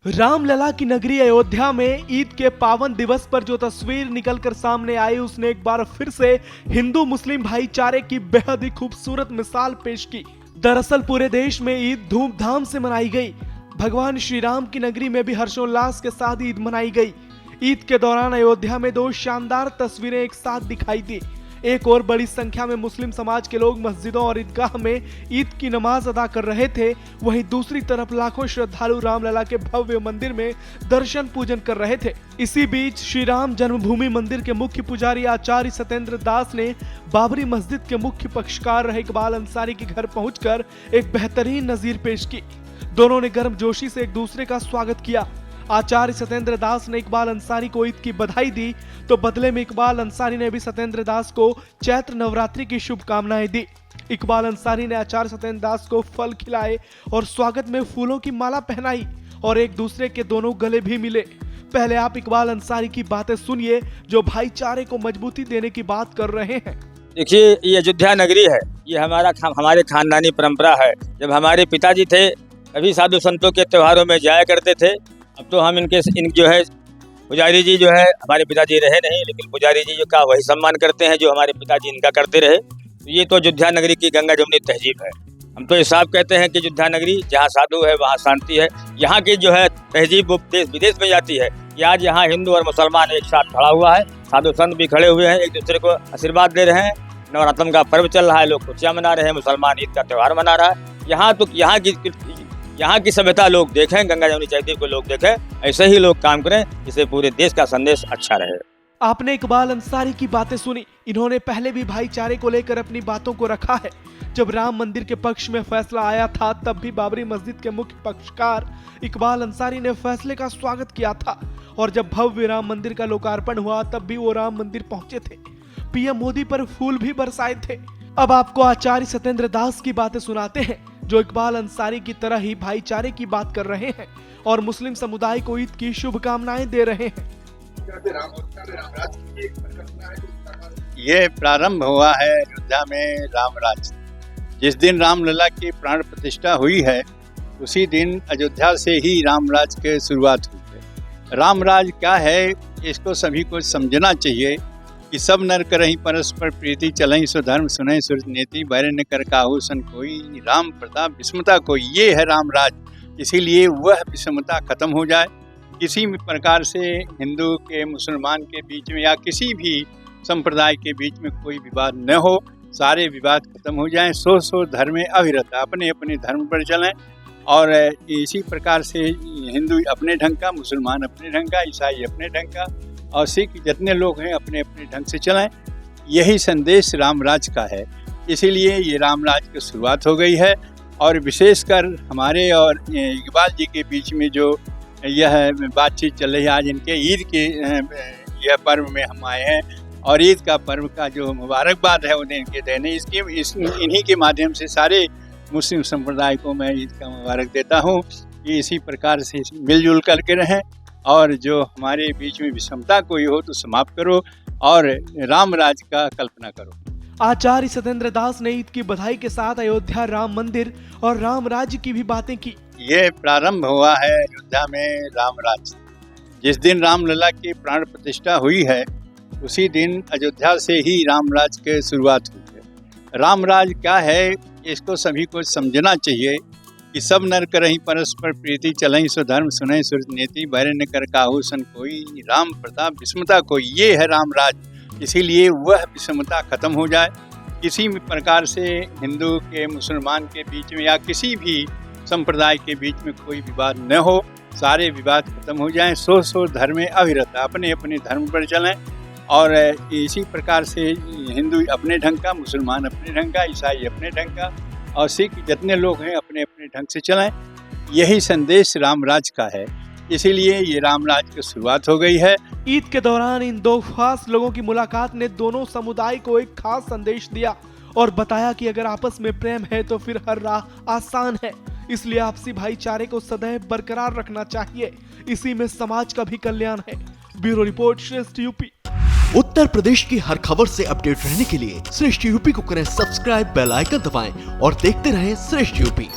रामलला की नगरी अयोध्या में ईद के पावन दिवस पर जो तस्वीर निकलकर सामने आई उसने एक बार फिर से हिंदू मुस्लिम भाईचारे की बेहद ही खूबसूरत मिसाल पेश की। दरअसल पूरे देश में ईद धूमधाम से मनाई गई। भगवान श्री राम की नगरी में भी हर्षोल्लास के साथ ईद मनाई गई। ईद के दौरान अयोध्या में दो शानदार तस्वीरें एक साथ दिखाई दी। एक और बड़ी संख्या में मुस्लिम समाज के लोग मस्जिदों और ईदगाह में ईद की नमाज अदा कर रहे थे। वहीं दूसरी तरफ लाखों श्रद्धालु रामलला के भव्य मंदिर में दर्शन पूजन कर रहे थे। इसी बीच श्री राम जन्मभूमि मंदिर के मुख्य पुजारी आचार्य सत्येंद्र दास ने बाबरी मस्जिद के मुख्य पक्षकार रहे इकबाल अंसारी के घर पहुंचकर एक बेहतरीन नजीर पेश की। दोनों ने गर्मजोशी से एक दूसरे का स्वागत किया। आचार्य सत्येंद्र दास ने इकबाल अंसारी को ईद की बधाई दी तो बदले में इकबाल अंसारी ने भी सत्येंद्र दास को चैत्र नवरात्रि की शुभकामनाएं दी। इकबाल अंसारी ने आचार्य सत्येंद्र दास को फल खिलाए और स्वागत में फूलों की माला पहनाई और एक दूसरे के दोनों गले भी मिले। पहले आप इकबाल अंसारी की बातें सुनिए जो भाईचारे को मजबूती देने की बात कर रहे हैं। देखिए, ये अयोध्या नगरी है, ये हमारे खानदानी परंपरा है। जब हमारे पिताजी थे कभी साधु संतों के त्योहारों में जाया करते थे। अब तो हम इन जो है पुजारी जी जो है हमारे पिताजी रहे नहीं, लेकिन पुजारी जी जो का वही सम्मान करते हैं जो हमारे पिताजी इनका करते रहे। तो ये तो अयोध्या नगरी की गंगा जमुनी तहजीब है। हम तो ये साफ कहते हैं कि अयोध्या नगरी जहाँ साधु है वहाँ शांति है। यहाँ की जो है तहजीब वो देश विदेश में जाती है कि आज यहाँ हिंदू और मुसलमान एक साथ खड़ा हुआ है। साधु संत भी खड़े हुए हैं, एक दूसरे को आशीर्वाद दे रहे हैं। नवरात्र का पर्व चल रहा है, लोग खुशियाँ मना रहे हैं, मुसलमान ईद का त्यौहार मना रहा है। यहाँ की सभ्यता लोग देखें, गंगा जमुनी तहजीब को लोग देखें, ऐसे ही लोग काम करें जिससे पूरे देश का संदेश अच्छा रहे। आपने इकबाल अंसारी की बातें सुनी। इन्होंने पहले भी भाईचारे को लेकर अपनी बातों को रखा है। जब राम मंदिर के पक्ष में फैसला आया था तब भी बाबरी मस्जिद के मुख्य पक्षकार इकबाल अंसारी ने फैसले का स्वागत किया था और जब भव्य राम मंदिर का लोकार्पण हुआ तब भी वो राम मंदिर पहुंचे थे। पीएम मोदी पर फूल भी बरसाए थे। अब आपको आचार्य सत्येंद्र दास की बातें सुनाते हैं जो इकबाल अंसारी की तरह ही भाईचारे की बात कर रहे हैं और मुस्लिम समुदाय को ईद की शुभकामनाएं दे रहे हैं। ये प्रारंभ हुआ है अयोध्या में रामराज। जिस दिन रामलला की प्राण प्रतिष्ठा हुई है उसी दिन अयोध्या से ही रामराज की शुरुआत हुई है। रामराज क्या है इसको सभी को समझना चाहिए कि सब नर करहि परस्पर प्रीति चलहि सो धर्म सुनहि सुरत नीति बैर न कर काहू सन कोई राम प्रताप विस्मता कोई। ये है रामराज। इसीलिए वह विषमता खत्म हो जाए। किसी भी प्रकार से हिंदू के मुसलमान के बीच में या किसी भी संप्रदाय के बीच में कोई विवाद न हो, सारे विवाद खत्म हो जाएं। सो धर्म अविरत, अपने अपने धर्म पर चलें और इसी प्रकार से हिंदू अपने ढंग का, मुसलमान अपने ढंग का, ईसाई अपने ढंग का और सिख जितने लोग हैं अपने अपने ढंग से चलें। यही संदेश रामराज का है। इसीलिए ये रामराज की शुरुआत हो गई है और विशेषकर हमारे और इकबाल जी के बीच में जो यह बातचीत चल रही है, आज इनके ईद के यह पर्व में हम आए हैं और ईद का पर्व का जो मुबारकबाद है उन्हें इनके देने इन्हीं के माध्यम से सारे मुस्लिम संप्रदाय को मैं ईद का मुबारक देता हूँ कि इसी प्रकार से मिलजुल करके रहें और जो हमारे बीच में विषमता कोई हो तो समाप्त करो और रामराज का कल्पना करो। आचार्य सत्येंद्र दास ने ईद की बधाई के साथ अयोध्या राम मंदिर और राम राज्य की भी बातें की। ये प्रारंभ हुआ है अयोध्या में रामराज। जिस दिन रामलला की प्राण प्रतिष्ठा हुई है उसी दिन अयोध्या से ही रामराज की शुरुआत हुई है। रामराज क्या है इसको सभी को समझना चाहिए कि सब नर करहि परस्पर प्रीति चलहि सो धर्म सुनहि सुरत नीति बैर न कर काहू सन कोई राम प्रताप विस्मता कोई। ये है रामराज। इसीलिए वह विषमता खत्म हो जाए। किसी भी प्रकार से हिंदू के मुसलमान के बीच में या किसी भी संप्रदाय के बीच में कोई विवाद न हो, सारे विवाद खत्म हो जाएं। सो धर्म अविरत, अपने अपने धर्म पर चलें और इसी प्रकार से हिंदू अपने ढंग का, मुसलमान अपने ढंग का, ईसाई अपने ढंग का और सिख जितने लोग हैं अपने अपने ढंग से चलें। यही संदेश रामराज का है। इसीलिए ये रामराज की शुरुआत हो गई है। ईद के दौरान इन दो खास लोगों की मुलाकात ने दोनों समुदाय को एक खास संदेश दिया और बताया कि अगर आपस में प्रेम है तो फिर हर राह आसान है। इसलिए आपसी भाईचारे को सदैव बरकरार रखना चाहिए। इसी में समाज का भी कल्याण है। ब्यूरो रिपोर्ट, श्रेष्ठ यूपी। उत्तर प्रदेश की हर खबर से अपडेट रहने के लिए श्रेष्ठ यूपी को करें सब्सक्राइब, बेल आइकन दबाएं और देखते रहें श्रेष्ठ यूपी।